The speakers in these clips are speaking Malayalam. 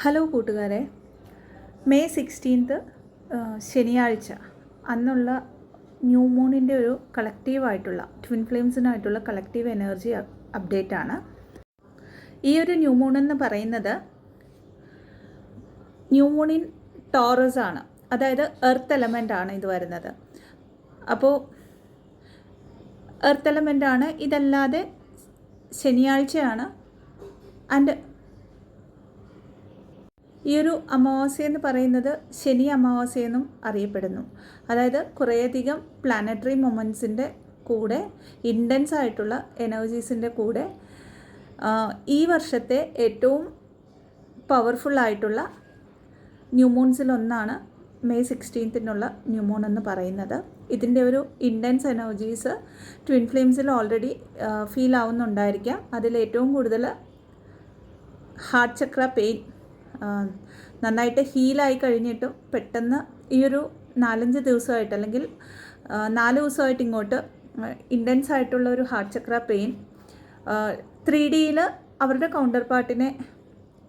ഹലോ കൂട്ടുകാരെ, മെയ് 16 ശനിയാഴ്ച അന്നുള്ള ന്യൂ മൂണിൻ്റെ ഒരു കളക്റ്റീവായിട്ടുള്ള ട്വിൻ ഫ്ലെയിംസിനായിട്ടുള്ള കളക്റ്റീവ് എനർജി അപ്ഡേറ്റ് ആണ്. ഈ ഒരു ന്യൂ മൂൺ എന്ന് പറയുന്നത് ന്യൂ മൂൺ ഇൻ ടോറസ് ആണ്, അതായത് എർത്ത് എലമെൻ്റ് ആണ് ഇത് വരുന്നത്. അപ്പോൾ എർത്ത് എലമെൻ്റ് ആണ്, ഇതല്ലാതെ ശനിയാഴ്ചയാണ്. ആൻഡ് ഈ ഒരു അമാവാസ്യ എന്ന് പറയുന്നത് ശനി അമാവാസ്യ എന്നും അറിയപ്പെടുന്നു. അതായത് കുറേയധികം പ്ലാനറ്ററി മൊമെൻറ്റ്സിൻ്റെ കൂടെ ഇൻറ്റൻസ് ആയിട്ടുള്ള എനർജീസിൻ്റെ കൂടെ ഈ വർഷത്തെ ഏറ്റവും പവർഫുള്ളായിട്ടുള്ള ന്യൂ മൂൺസിലൊന്നാണ് മെയ് 16 ന്യൂ മൂൺ എന്ന് പറയുന്നത്. ഇതിൻ്റെ ഒരു ഇൻറ്റൻസ് എനർജീസ് ട്വിൻ ഫ്ലെയിംസിൽ ഓൾറെഡി ഫീൽ ആവുന്നുണ്ടായിരിക്കാം. അതിലേറ്റവും കൂടുതൽ ഹാർട്ട് ചക്ര പെയിൻ നന്നായിട്ട് ഹീലായി കഴിഞ്ഞിട്ടും പെട്ടെന്ന് ഈ ഒരു 4-5 ദിവസമായിട്ട് അല്ലെങ്കിൽ 4 ദിവസമായിട്ട് ഇങ്ങോട്ട് ഇൻറ്റൻസ് ആയിട്ടുള്ള ഒരു ഹാർട്ട് ചക്ര പെയിൻ 3Dയിൽ അവരുടെ കൗണ്ടർ പാർട്ടിനെ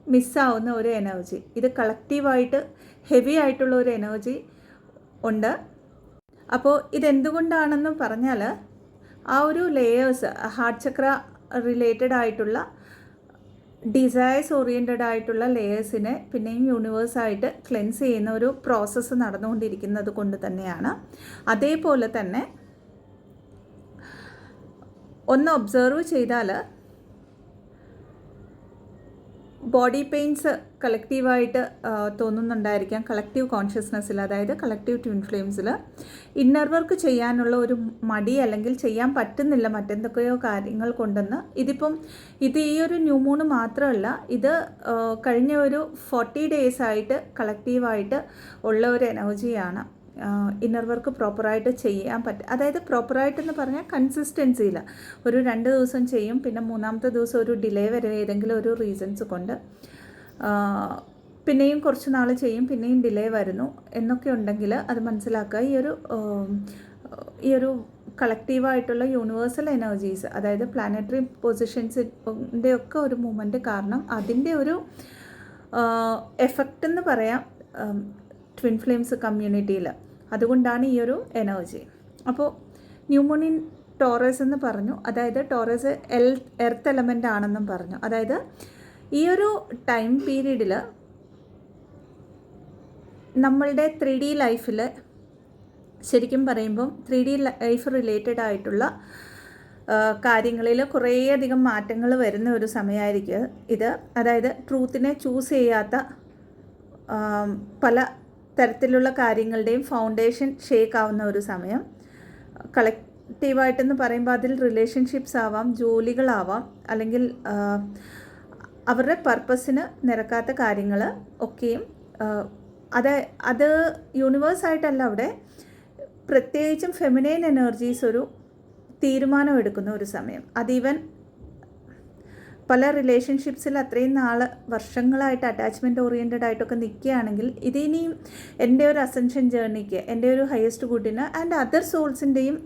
മിസ്സാവുന്ന ഒരു എനർജി, ഇത് കളക്റ്റീവായിട്ട് ഹെവി ആയിട്ടുള്ള ഒരു എനർജി ഉണ്ട്. അപ്പോൾ ഇതെന്തുകൊണ്ടാണെന്ന് പറഞ്ഞാൽ ആ ഒരു ലെയേഴ്സ് ഹാർട്ട് ചക്ര റിലേറ്റഡ് ആയിട്ടുള്ള ഡിസയേഴ്സ് ഓറിയൻറ്റഡ് ആയിട്ടുള്ള ലെയേഴ്സിനെ പിന്നെയും യൂണിവേഴ്സായിട്ട് ക്ലെൻസ് ചെയ്യുന്ന ഒരു പ്രോസസ്സ് നടന്നുകൊണ്ടിരിക്കുന്നത് കൊണ്ട് തന്നെയാണ്. അതേപോലെ തന്നെ ഒന്ന് ഒബ്സർവ് ചെയ്താൽ ബോഡി പെയിൻസ് കളക്റ്റീവായിട്ട് തോന്നുന്നുണ്ടായിരിക്കാം. കളക്റ്റീവ് കോൺഷ്യസ്നെസ്സിൽ, അതായത് കളക്റ്റീവ് ട്വിൻ ഫ്ലെയിംസിൽ ഇന്നർ വർക്ക് ചെയ്യാനുള്ള ഒരു മടി അല്ലെങ്കിൽ ചെയ്യാൻ പറ്റുന്നില്ല മറ്റെന്തൊക്കെയോ കാര്യങ്ങൾ കൊണ്ടെന്ന്. ഇത് ഈ ഒരു ന്യൂ മൂണ് മാത്രമല്ല, ഇത് കഴിഞ്ഞ ഒരു 40 days ആയിട്ട് കളക്റ്റീവായിട്ട് ഉള്ള ഒരു എനർജിയാണ്. ഇന്നർ വർക്ക് പ്രോപ്പറായിട്ട് ചെയ്യാൻ പറ്റും. അതായത് പ്രോപ്പറായിട്ടെന്ന് പറഞ്ഞാൽ കൺസിസ്റ്റൻസിയിൽ ഒരു 2 ദിവസം ചെയ്യും, പിന്നെ 3-ാമത്തെ ദിവസം ഒരു ഡിലേ വരും ഏതെങ്കിലും ഒരു റീസൺസ് കൊണ്ട്, പിന്നെയും കുറച്ച് നാൾ ചെയ്യും, പിന്നെയും ഡിലേ വരുന്നു എന്നൊക്കെ ഉണ്ടെങ്കിൽ അത് മനസ്സിലാക്കുക. ഈ ഒരു കളക്റ്റീവായിട്ടുള്ള യൂണിവേഴ്സൽ എനർജീസ്, അതായത് പ്ലാനറ്ററി പൊസിഷൻസിൻ്റെ ഒക്കെ ഒരു മൂവ്മെൻറ്റ് കാരണം അതിൻ്റെ ഒരു എഫക്റ്റ് എന്ന് പറയാം ട്വിൻ ഫ്ലെയിംസ് കമ്മ്യൂണിറ്റിയിൽ. അതുകൊണ്ടാണ് ഈ ഒരു എനർജി. അപ്പോൾ ന്യൂ മൂൺ ഇൻ ടോറസ് എന്ന് പറഞ്ഞു, അതായത് ടോറസ് എർത്ത് എലമെൻ്റ് ആണെന്നും പറഞ്ഞു. അതായത് ഈ ഒരു ടൈം പീരീഡിൽ നമ്മളുടെ 3D ലൈഫിൽ ശരിക്കും പറയുമ്പം 3D ലൈഫ് റിലേറ്റഡ് ആയിട്ടുള്ള കാര്യങ്ങളിൽ കുറേയധികം മാറ്റങ്ങൾ വരുന്ന ഒരു സമയമായിരിക്കും ഇത്. അതായത് ട്രൂത്തിനെ ചൂസ് ചെയ്യാത്ത പല തരത്തിലുള്ള കാര്യങ്ങളുടെയും ഫൗണ്ടേഷൻ ഷേക്ക് ആവുന്ന ഒരു സമയം. കളക്റ്റീവായിട്ടെന്ന് പറയുമ്പോൾ അതിൽ റിലേഷൻഷിപ്സ് ആവാം, ജോലികളാവാം, അല്ലെങ്കിൽ അവരുടെ പർപ്പസിന് നിരക്കാത്ത കാര്യങ്ങൾ ഒക്കെയും അത് യൂണിവേഴ്സായിട്ടല്ല, അവിടെ പ്രത്യേകിച്ചും ഫെമിനൈൻ എനർജീസ് ഒരു തീരുമാനം എടുക്കുന്ന ഒരു സമയം. അതീവൻ പല റിലേഷൻഷിപ്സിൽ അത്രയും വർഷങ്ങളായിട്ട് അറ്റാച്ച്മെൻറ്റ് ഓറിയൻറ്റഡ് ആയിട്ടൊക്കെ നിൽക്കുകയാണെങ്കിൽ ഇതിനിയും എൻ്റെ ഒരു അസെൻഷൻ ജേർണിക്ക്, എൻ്റെ ഒരു ഹയസ്റ്റ് ഗുഡിന് ആൻഡ് അതർ സോൾസിൻ്റെയും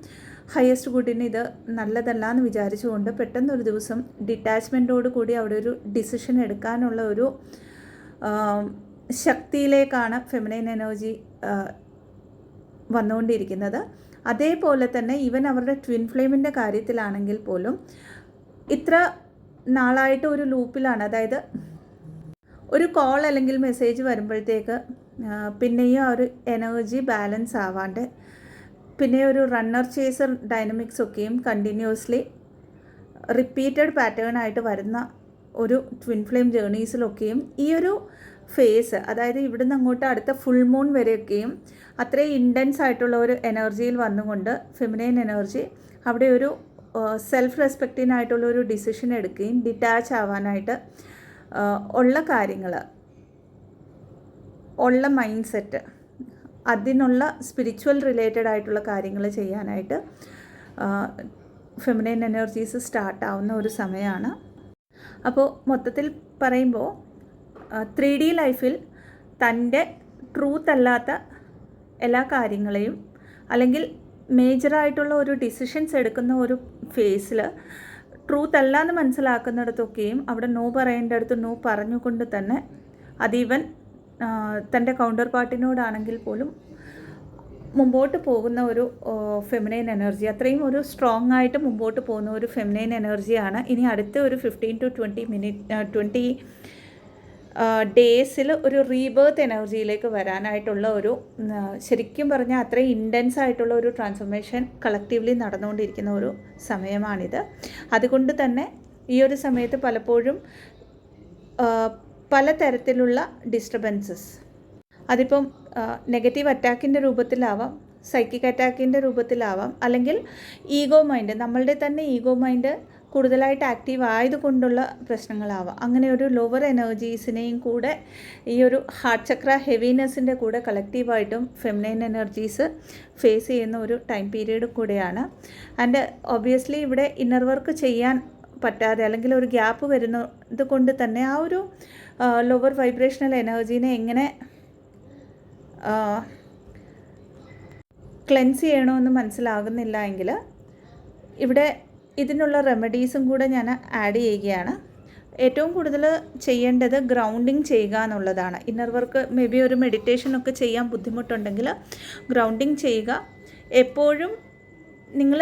ഹയസ്റ്റ് ഗുഡിന് ഇത് നല്ലതല്ല എന്ന് വിചാരിച്ചുകൊണ്ട് പെട്ടെന്നൊരു ദിവസം ഡിറ്റാച്ച്മെൻറ്റോട് കൂടി അവിടെ ഒരു ഡിസിഷൻ എടുക്കാനുള്ള ഒരു ശക്തിയിലേക്കാണ് ഫെമിനൈൻ എനർജി വന്നുകൊണ്ടിരിക്കുന്നത്. അതേപോലെ തന്നെ ഈവൻ അവരുടെ ട്വിൻ ഫ്ലെയിമിൻ്റെ കാര്യത്തിലാണെങ്കിൽ പോലും ഇത്ര നാളായിട്ട് ഒരു ലൂപ്പിലാണ്. അതായത് ഒരു കോൾ അല്ലെങ്കിൽ മെസ്സേജ് വരുമ്പോഴത്തേക്ക് പിന്നെയും ആ ഒരു എനർജി ബാലൻസ് ആവാണ്ട്, പിന്നെ ഒരു റണ്ണർ ചേസർ ഡൈനമിക്സ് ഒക്കെയും കണ്ടിന്യൂസ്ലി റിപ്പീറ്റഡ് പാറ്റേൺ ആയിട്ട് വരുന്ന ഒരു ട്വിൻ ഫ്ലെയിം ജേർണീസിലൊക്കെയും ഈ ഒരു ഫേസ്, അതായത് ഇവിടുന്ന് അങ്ങോട്ട് അടുത്ത ഫുൾ മൂൺ വരെയൊക്കെയും അത്രയും ഇൻറ്റൻസ് ആയിട്ടുള്ള ഒരു എനർജിയിൽ വന്നുകൊണ്ട് ഫെമിനൈൻ എനർജി അവിടെ ഒരു സെൽഫ് റെസ്പെക്റ്റിനായിട്ടുള്ള ഒരു ഡിസിഷൻ എടുക്കുകയും ഡിറ്റാച്ച് ആവാനായിട്ട് ഉള്ള കാര്യങ്ങൾ, ഉള്ള മൈൻഡ് സെറ്റ്, അതിനുള്ള സ്പിരിച്വൽ റിലേറ്റഡ് ആയിട്ടുള്ള കാര്യങ്ങൾ ചെയ്യാനായിട്ട് ഫെമിനൈൻ എനർജീസ് സ്റ്റാർട്ടാവുന്ന ഒരു സമയമാണ്. അപ്പോൾ മൊത്തത്തിൽ പറയുമ്പോൾ 3D ലൈഫിൽ തൻ്റെ ട്രൂത്ത് അല്ലാത്ത എല്ലാ കാര്യങ്ങളെയും അല്ലെങ്കിൽ മേജറായിട്ടുള്ള ഒരു ഡിസിഷൻസ് എടുക്കുന്ന ഒരു ഫേസിൽ ട്രൂത്ത് അല്ല എന്ന് മനസ്സിലാക്കുന്നിടത്തൊക്കെയും അവിടെ നോ പറയേണ്ടടുത്ത് നോ പറഞ്ഞുകൊണ്ട് തന്നെ അതീവൻ തൻ്റെ കൗണ്ടർ പാർട്ടിനോടാണെങ്കിൽ പോലും മുമ്പോട്ട് പോകുന്ന ഒരു ഫെമിനൈൻ എനർജി, അത്രയും ഒരു സ്ട്രോങ് ആയിട്ട് മുമ്പോട്ട് പോകുന്ന ഒരു ഫെമിനൈൻ എനർജിയാണ് ഇനി അടുത്ത ഒരു 15 to 20 ഡേയ്സിൽ ഒരു റീബേർത്ത് എനർജിയിലേക്ക് വരാനായിട്ടുള്ള ഒരു, ശരിക്കും പറഞ്ഞാൽ അത്രയും ഇൻറ്റൻസ് ആയിട്ടുള്ള ഒരു ട്രാൻസ്ഫോർമേഷൻ കളക്റ്റീവ്ലി നടന്നുകൊണ്ടിരിക്കുന്ന ഒരു സമയമാണിത്. അതുകൊണ്ട് തന്നെ ഈ ഒരു സമയത്ത് പലപ്പോഴും പലതരത്തിലുള്ള ഡിസ്റ്റർബൻസസ്, അതിപ്പം നെഗറ്റീവ് അറ്റാക്കിൻ്റെ രൂപത്തിലാവാം, സൈക്കിക് അറ്റാക്കിൻ്റെ രൂപത്തിലാവാം, അല്ലെങ്കിൽ ഈഗോ മൈൻഡ്, നമ്മളുടെ തന്നെ ഈഗോ മൈൻഡ് കൂടുതലായിട്ട് ആക്റ്റീവ് ആയതുകൊണ്ടുള്ള പ്രശ്നങ്ങളാവാം. അങ്ങനെ ഒരു ലോവർ എനർജീസിനെയും കൂടെ ഈ ഒരു ഹാർട്ട് ചക്ര ഹെവിനെസ്സിൻ്റെ കൂടെ കളക്റ്റീവായിട്ടും ഫെമിനൈൻ എനർജീസ് ഫേസ് ചെയ്യുന്ന ഒരു ടൈം പീരീഡ് കൂടെയാണ്. ആൻഡ് ഒബ്വിയസ്ലി ഇവിടെ ഇന്നർ വർക്ക് ചെയ്യാൻ പറ്റാതെ അല്ലെങ്കിൽ ഒരു ഗ്യാപ്പ് വരുന്നത് കൊണ്ട് തന്നെ ആ ഒരു ലോവർ വൈബ്രേഷണൽ എനർജീനെ എങ്ങനെ ക്ലെൻസ് ചെയ്യണമെന്ന് മനസ്സിലാകുന്നില്ല എങ്കിൽ ഇവിടെ ഇതിനുള്ള റെമഡീസും കൂടെ ഞാൻ ആഡ് ചെയ്യുകയാണ്. ഏറ്റവും കൂടുതൽ ചെയ്യേണ്ടത് ഗ്രൗണ്ടിങ് ചെയ്യുക എന്നുള്ളതാണ്. ഇന്നർ വർക്ക് മേ ബി ഒരു മെഡിറ്റേഷനൊക്കെ ചെയ്യാൻ ബുദ്ധിമുട്ടുണ്ടെങ്കിൽ ഗ്രൗണ്ടിങ് ചെയ്യുക. എപ്പോഴും നിങ്ങൾ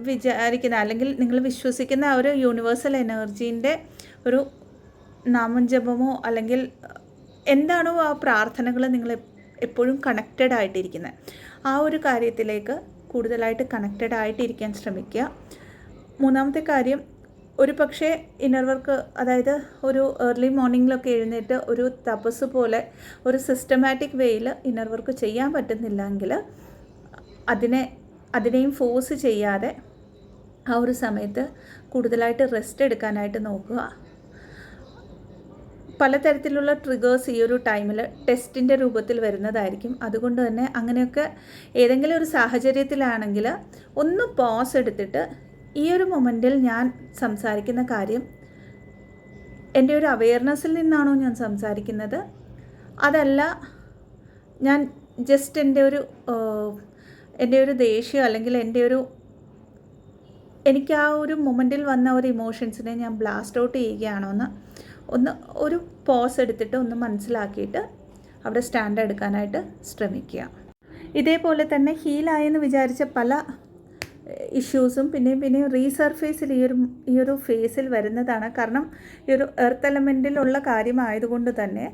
വിചാരിക്കുന്ന അല്ലെങ്കിൽ നിങ്ങൾ വിശ്വസിക്കുന്ന ആ ഒരു യൂണിവേഴ്സൽ എനർജീൻ്റെ ഒരു നാമജപമോ അല്ലെങ്കിൽ എന്താണോ ആ പ്രാർത്ഥനകൾ നിങ്ങൾ എപ്പോഴും കണക്റ്റഡ് ആയിട്ടിരിക്കുന്നത്, ആ ഒരു കാര്യത്തിലേക്ക് കൂടുതലായിട്ട് കണക്റ്റഡ് ആയിട്ടിരിക്കാൻ ശ്രമിക്കുക. മൂന്നാമത്തെ കാര്യം, ഒരു പക്ഷേ ഇന്നർ വർക്ക്, അതായത് ഒരു ഏർലി മോർണിംഗിലൊക്കെ എഴുന്നേറ്റ് ഒരു തപസ് പോലെ ഒരു സിസ്റ്റമാറ്റിക് വേയിൽ ഇന്നർ വർക്ക് ചെയ്യാൻ പറ്റുന്നില്ലെങ്കിൽ അതിനെയും ഫോഴ്സ് ചെയ്യാതെ ആ ഒരു സമയത്ത് കൂടുതലായിട്ട് റെസ്റ്റ് എടുക്കാനായിട്ട് നോക്കുക. പലതരത്തിലുള്ള ട്രിഗേഴ്സ് ഈ ഒരു ടൈമിൽ ടെസ്റ്റിൻ്റെ രൂപത്തിൽ വരുന്നതായിരിക്കും. അതുകൊണ്ട് തന്നെ അങ്ങനെയൊക്കെ ഏതെങ്കിലും ഒരു സാഹചര്യത്തിലാണെങ്കിൽ ഒന്ന് പോസ് എടുത്തിട്ട് ഈ ഒരു മൊമെൻറ്റിൽ ഞാൻ സംസാരിക്കുന്ന കാര്യം എൻ്റെ ഒരു അവെയർനെസ്സിൽ നിന്നാണോ ഞാൻ സംസാരിക്കുന്നത്, അതല്ല ഞാൻ ജസ്റ്റ് എൻ്റെ ഒരു ദേഷ്യം അല്ലെങ്കിൽ എനിക്ക് ആ ഒരു മൊമെൻറ്റിൽ വന്ന ഒരു ഇമോഷൻസിനെ ഞാൻ ബ്ലാസ്റ്റ് ഔട്ട് ചെയ്യുകയാണോ എന്ന് ഒരു പോസ് എടുത്തിട്ട് ഒന്ന് മനസ്സിലാക്കിയിട്ട് അവിടെ സ്റ്റാൻഡ് എടുക്കാനായിട്ട് ശ്രമിക്കുക. ഇതേപോലെ തന്നെ ഹീലായെന്ന് വിചാരിച്ച പല ഇഷ്യൂസും പിന്നെയും റീസർഫേസിൽ ഈ ഒരു ഫേസിൽ വരുന്നതാണ്. കാരണം ഈ ഒരു എർത്ത് എലമെൻറ്റിലുള്ള കാര്യമായതുകൊണ്ട് തന്നെ,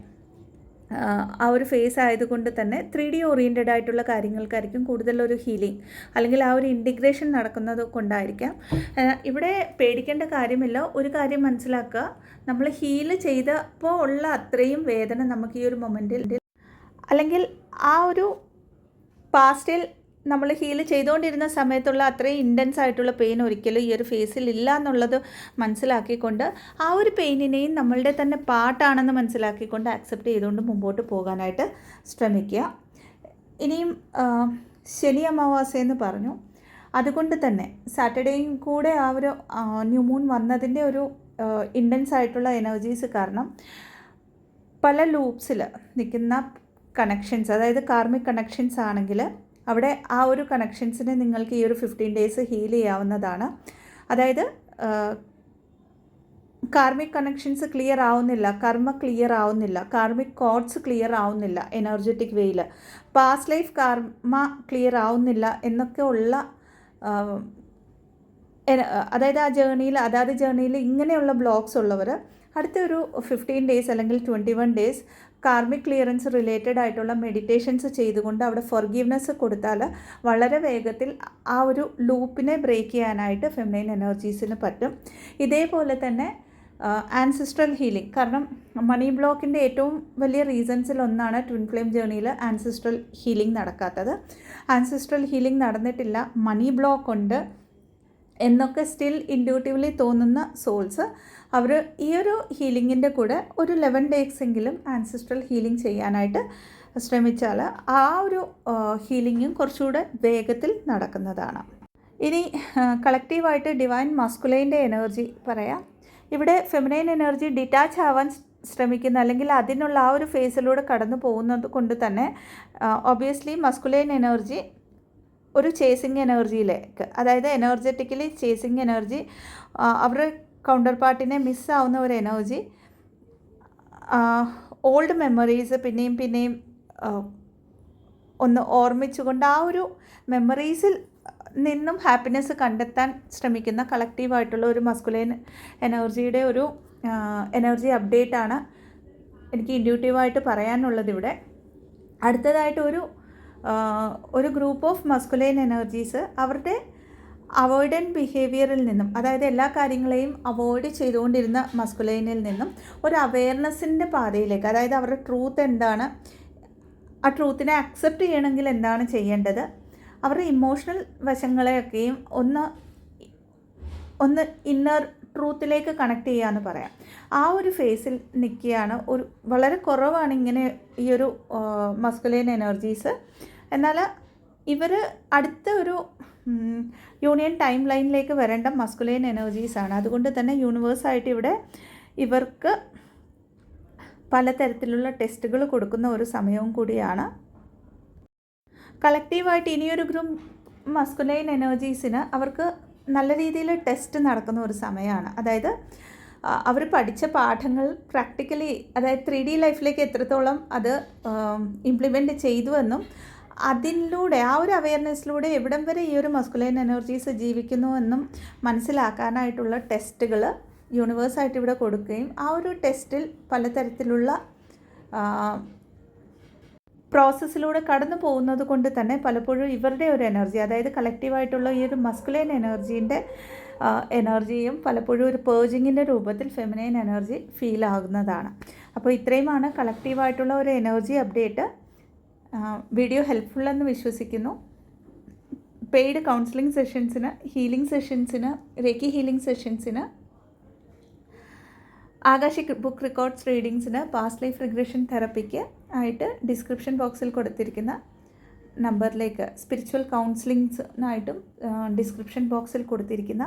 ആ ഒരു ഫേസ് ആയതുകൊണ്ട് തന്നെ 3D ഓറിയൻറ്റഡ് ആയിട്ടുള്ള കാര്യങ്ങൾക്കായിരിക്കും കൂടുതലൊരു ഹീലിംഗ് അല്ലെങ്കിൽ ആ ഒരു ഇൻറ്റിഗ്രേഷൻ നടക്കുന്നത് കൊണ്ടായിരിക്കാം. ഇവിടെ പേടിക്കേണ്ട കാര്യമില്ല. ഒരു കാര്യം മനസ്സിലാക്കുക, നമ്മൾ ഹീൽ ചെയ്തപ്പോൾ ഉള്ള അത്രയും വേദന നമുക്ക് ഈ ഒരു മൊമെൻറ്റിൽ അല്ലെങ്കിൽ ആ ഒരു പാസ്റ്റിൽ നമ്മൾ ഹീൽ ചെയ്തുകൊണ്ടിരുന്ന സമയത്തുള്ള അത്രയും ഇൻറ്റൻസ് ആയിട്ടുള്ള പെയിൻ ഒരിക്കലും ഈ ഒരു ഫേസിൽ ഇല്ല എന്നുള്ളത് മനസ്സിലാക്കിക്കൊണ്ട് ആ ഒരു പെയിനിനെയും നമ്മളുടെ തന്നെ പാർട്ടാണെന്ന് മനസ്സിലാക്കിക്കൊണ്ട് ആക്സെപ്റ്റ് ചെയ്തുകൊണ്ട് മുമ്പോട്ട് പോകാനായിട്ട് ശ്രമിക്കുക. ഇനിയും ശനി അമാവാസയെന്ന് പറഞ്ഞു, അതുകൊണ്ട് തന്നെ സാറ്റർഡേയും കൂടെ ആ ഒരു ന്യൂ മൂൺ വന്നതിൻ്റെ ഒരു ഇൻറ്റൻസ് ആയിട്ടുള്ള എനർജീസ് കാരണം പല ലൂപ്സിൽ നിൽക്കുന്ന കണക്ഷൻസ്, അതായത് കാർമിക് കണക്ഷൻസ് ആണെങ്കിൽ അവിടെ ആ ഒരു കണക്ഷൻസിനെ നിങ്ങൾക്ക് ഈ ഒരു 15 ഡേയ്സ് ഹീൽ ചെയ്യാവുന്നതാണ്. അതായത് കാർമിക് കണക്ഷൻസ് ക്ലിയർ ആവുന്നില്ല, കർമ്മ ക്ലിയർ ആവുന്നില്ല, കാർമിക് കോഡ്സ് ക്ലിയർ ആവുന്നില്ല, എനർജറ്റിക് വേയിൽ പാസ്റ്റ് ലൈഫ് കർമ്മ ക്ലിയർ ആവുന്നില്ല എന്നൊക്കെ ഉള്ള, അതായത് അതാത് ജേർണിയിൽ ഇങ്ങനെയുള്ള ബ്ലോക്സ് ഉള്ളവർ അടുത്തൊരു 15 ഡേയ്സ് അല്ലെങ്കിൽ 21 ഡേയ്സ് കാർമിക് ക്ലിയറൻസ് റിലേറ്റഡ് ആയിട്ടുള്ള മെഡിറ്റേഷൻസ് ചെയ്തുകൊണ്ട് അവിടെ ഫൊർഗീവ്നെസ് കൊടുത്താൽ വളരെ വേഗത്തിൽ ആ ഒരു ലൂപ്പിനെ ബ്രേക്ക് ചെയ്യാനായിട്ട് ഫെമിനൈൻ എനർജീസിന് പറ്റും. ഇതേപോലെ തന്നെ ആൻസിസ്ട്രൽ ഹീലിംഗ്, കാരണം മണി ബ്ലോക്കിൻ്റെ ഏറ്റവും വലിയ റീസൺസിൽ ഒന്നാണ് ട്വിൻ ഫ്ലെയിം ജേർണിയിൽ ആൻസിസ്ട്രൽ ഹീലിംഗ് നടക്കാത്തത്. ആൻസിസ്ട്രൽ ഹീലിംഗ് നടന്നിട്ടില്ല, മണി ബ്ലോക്ക് ഉണ്ട് എന്നൊക്കെ സ്റ്റിൽ ഇൻഡ്യൂട്ടീവ്ലി തോന്നുന്ന സോൾസ് അവർ ഈ ഒരു ഹീലിങ്ങിൻ്റെ കൂടെ ഒരു 11 ഡേയ്സ് എങ്കിലും ആൻസിസ്ട്രൽ ഹീലിംഗ് ചെയ്യാനായിട്ട് ശ്രമിച്ചാൽ ആ ഒരു ഹീലിങ്ങും കുറച്ചുകൂടെ വേഗത്തിൽ നടക്കുന്നതാണ്. ഇനി കളക്റ്റീവായിട്ട് ഡിവൈൻ മസ്കുലൈൻ്റെ എനർജി പറയാം. ഇവിടെ ഫെമിനൈൻ എനർജി ഡിറ്റാച്ച് ആവാൻ ശ്രമിക്കുന്ന അല്ലെങ്കിൽ അതിനുള്ള ആ ഒരു ഫേസിലൂടെ കടന്നു പോകുന്നത് കൊണ്ട് തന്നെ ഒബ്വിയസ്ലി മസ്കുലൈൻ എനർജി ഒരു ചേസിങ് എനർജിയിലേക്ക്, അതായത് എനർജറ്റിക്കലി ചേസിങ് എനർജി, അവരുടെ കൗണ്ടർ പാർട്ടിനെ മിസ്സാവുന്ന ഒരു എനർജി ഓൾഡ് മെമ്മറീസ് പിന്നെയും ഒന്ന് ഓർമ്മിച്ചുകൊണ്ട് ആ ഒരു മെമ്മറീസിൽ നിന്നും ഹാപ്പിനെസ് കണ്ടെത്താൻ ശ്രമിക്കുന്ന കളക്റ്റീവായിട്ടുള്ള ഒരു മസ്കുലൈൻ എനർജിയുടെ ഒരു എനർജി അപ്ഡേറ്റാണ് എനിക്ക് ഇൻഡ്യൂട്ടീവായിട്ട് പറയാനുള്ളത് ഇവിടെ. അടുത്തതായിട്ട് ഒരു ഗ്രൂപ്പ് ഓഫ് മസ്കുലൈൻ എനർജീസ് അവരുടെ അവോയ്ഡൻറ്റ് ബിഹേവിയറിൽ നിന്നും, അതായത് എല്ലാ കാര്യങ്ങളെയും അവോയ്ഡ് ചെയ്തുകൊണ്ടിരുന്ന മസ്കുലൈനിൽ നിന്നും ഒരു അവെയർനെസ്സിൻ്റെ പാതയിലേക്ക്, അതായത് അവരുടെ ട്രൂത്ത് എന്താണ്, ആ ട്രൂത്തിനെ അക്സെപ്റ്റ് ചെയ്യണമെങ്കിൽ എന്താണ് ചെയ്യേണ്ടത്, അവരുടെ ഇമോഷണൽ വശങ്ങളെയൊക്കെയും ഒന്ന് ഇന്നർ ട്രൂത്തിലേക്ക് കണക്ട് ചെയ്യുകയെന്ന് പറയാം. ആ ഒരു ഫേസിൽ നിൽക്കുകയാണ്. വളരെ കുറവാണ് ഇങ്ങനെ ഈ ഒരു മസ്കുലൈൻ എനർജീസ്. എന്നാൽ ഇവർ അടുത്ത ഒരു യൂണിയൻ ടൈം ലൈനിലേക്ക് വരേണ്ട മസ്കുലൈൻ എനർജീസാണ്. അതുകൊണ്ട് തന്നെ യൂണിവേഴ്സായിട്ട് ഇവിടെ ഇവർക്ക് പലതരത്തിലുള്ള ടെസ്റ്റുകൾ കൊടുക്കുന്ന ഒരു സമയവും കൂടിയാണ്. കളക്റ്റീവായിട്ട് ഇനിയൊരു ഗ്രൂപ്പ് മസ്കുലൈൻ എനർജീസിന് അവർക്ക് നല്ല രീതിയിൽ ടെസ്റ്റ് നടക്കുന്ന ഒരു സമയമാണ്. അതായത് അവർ പഠിച്ച പാഠങ്ങൾ പ്രാക്ടിക്കലി, അതായത് 3D ലൈഫിലേക്ക് എത്രത്തോളം അത് ഇംപ്ലിമെൻറ്റ് ചെയ്തുവെന്നും അതിലൂടെ ആ ഒരു അവെയർനെസ്സിലൂടെ എവിടം വരെ ഈ ഒരു മസ്കുലൈൻ എനർജീസ് ജീവിക്കുന്നുവെന്നും മനസ്സിലാക്കാനായിട്ടുള്ള ടെസ്റ്റുകൾ യൂണിവേഴ്സായിട്ട് ഇവിടെ കൊടുക്കുകയും ആ ഒരു ടെസ്റ്റിൽ പലതരത്തിലുള്ള പ്രോസസ്സിലൂടെ കടന്നു പോകുന്നത് കൊണ്ട് തന്നെ പലപ്പോഴും ഇവരുടെ ഒരു എനർജി, അതായത് കളക്റ്റീവായിട്ടുള്ള ഈ ഒരു മസ്കുലൈൻ എനർജിയും പലപ്പോഴും ഒരു പേർജിങ്ങിൻ്റെ രൂപത്തിൽ ഫെമിനൈൻ എനർജി ഫീൽ ആകുന്നതാണ്. അപ്പോൾ ഇത്രയുമാണ് കളക്റ്റീവായിട്ടുള്ള ഒരു എനർജി അപ്ഡേറ്റ്. വീഡിയോ ഹെൽപ്ഫുള്ളെന്ന് വിശ്വസിക്കുന്നു. പെയ്ഡ് കൗൺസിലിംഗ് സെഷൻസിന്, ഹീലിംഗ് സെഷൻസിന്, റേക്കി ഹീലിംഗ് സെഷൻസിന്, ആകാശിക് ബുക്ക് റെക്കോർഡ്സ് റീഡിങ്സിന്, പാസ്റ്റ് ലൈഫ് റിഗ്രഷൻ തെറപ്പിക്ക് ആയിട്ട് ഡിസ്ക്രിപ്ഷൻ ബോക്സിൽ കൊടുത്തിരിക്കുന്ന നമ്പറിലേക്ക്, സ്പിരിച്വൽ കൗൺസിലിങ്സിനായിട്ടും ഡിസ്ക്രിപ്ഷൻ ബോക്സിൽ കൊടുത്തിരിക്കുന്ന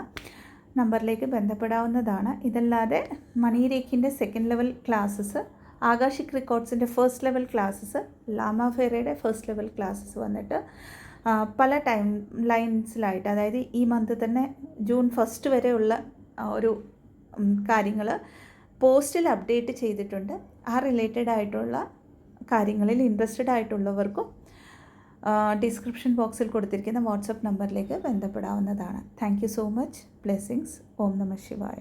നമ്പറിലേക്ക് ബന്ധപ്പെടാവുന്നതാണ്. ഇതല്ലാതെ മണി രേഖിൻ്റെ സെക്കൻഡ് ലെവൽ ക്ലാസ്സസ്, ആകാശിക് റെക്കോർഡ്സിൻ്റെ ഫസ്റ്റ് ലെവൽ ക്ലാസ്സസ്, ലാമ ഫെയറയുടെ ഫസ്റ്റ് ലെവൽ ക്ലാസ്സസ് വന്നിട്ട് പല ടൈം ലൈൻസിലായിട്ട്, അതായത് ഈ മന്ത് തന്നെ ജൂൺ 1 വരെയുള്ള ഒരു കാര്യങ്ങൾ പോസ്റ്റിൽ അപ്ഡേറ്റ് ചെയ്തിട്ടുണ്ട്. ആ റിലേറ്റഡ് ആയിട്ടുള്ള കാര്യങ്ങളിൽ ഇൻട്രസ്റ്റഡ് ആയിട്ടുള്ളവർക്കും ഡിസ്ക്രിപ്ഷൻ ബോക്സിൽ കൊടുത്തിരിക്കുന്ന വാട്സപ്പ് നമ്പറിലേക്ക് ബന്ധപ്പെടാവുന്നതാണ്. Thank you so much. Blessings. ഓം നമഃ ശിവായ.